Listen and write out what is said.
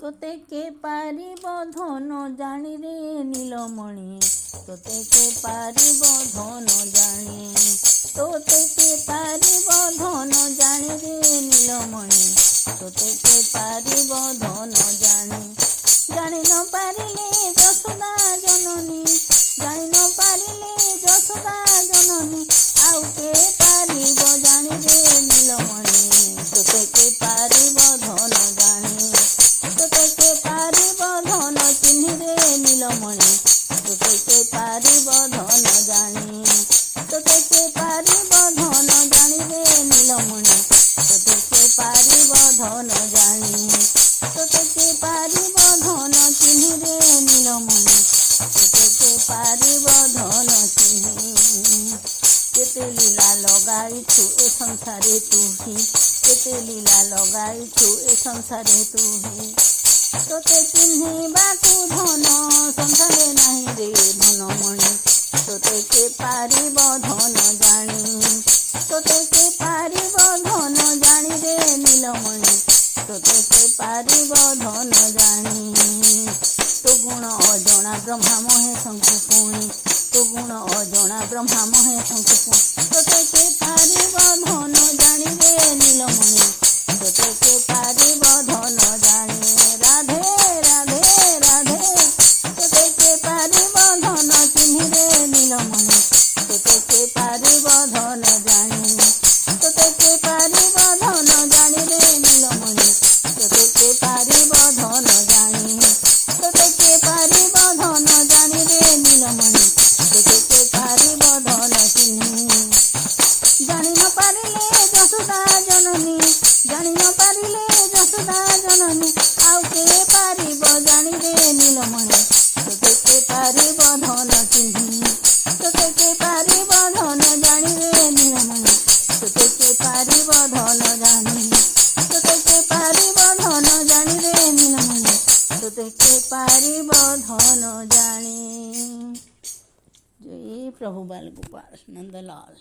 তোতে কে পারিব ধন জানি রে নীলমণি, তোতে কে পারিব ধন জানি, তোতে কে পারিব ধন জানি রে নীলমণি, তোতে কে পারিব ধন জানি। জানি ন পারিলে যশোদা জননী, জানি ন পারিলে যশোদা জননী, আউ কে পারিব জানি রে নীলমণি, তোতে কে পারিব ধন জানি, তোতে কে পারিব ধন চিহ্নি রে নীলমণি, তোতে কে পারিব ধন জানি, তোতে কে পারিব ধন জানি রে নীলমণি, তোতে কে পারিব ধন জানি, তোতে কে পারিব ধন চিহ্নি রে নীলমণি, তোতে কে পারিব ধন চিহ্নি। কেতে লীলা লগাইছু এ সংসারে তুহি, কেতে লীলা লগাইছু এ সংসারে তুহি, তোতে চিহ্নিবাকু ধন সংসারে নাহি রে ধনমণি, তোতে কে পারিব ধন জানি, তোতে কে পারিব ধন জানি রে নীলমণি, তোতে কে পারিব ধন জানি। তো গুণ অজଣା ব্রহ্মা মহে শঙ্কু পুণি, তো গুণ অজଣା ব্রহ্মা মহে শঙ্কু পুণি, তোতে কে পারিব ধন জানি রে নীলমণি, তোতে কে পারিব ধন জানি। রাধে রাধে রাধে, তোতে কে পারিব ধন চিহ্নি রে নীলমণি, তোতে কে পারিব ধন জানি, তোতে কে পারিব ধন জানি রে নীলমণি, তোতে কে পারিব ধন জানি, তোতে কে পারিব ধন জানি রে নীলমণি, তোতে কে পারিব ধন চিহ্নি। জানি ন পারিলে যশোদা জননী, জানি ন পারিলে যশোদা জননী, আউ কে পারিব জানি রে নীলমণি, তোতে কে পারিব ধন চিহ্নি, তোতে কে পারিব ধন জানি রে নীলমণি, তোতে কে পারিব ধন জানি, তোতে কে পারিব ধন জানি রে নীলমণি, তোতে কে পারিব ধন জানি। जय प्रभु बाल गोपाल नंदलाल।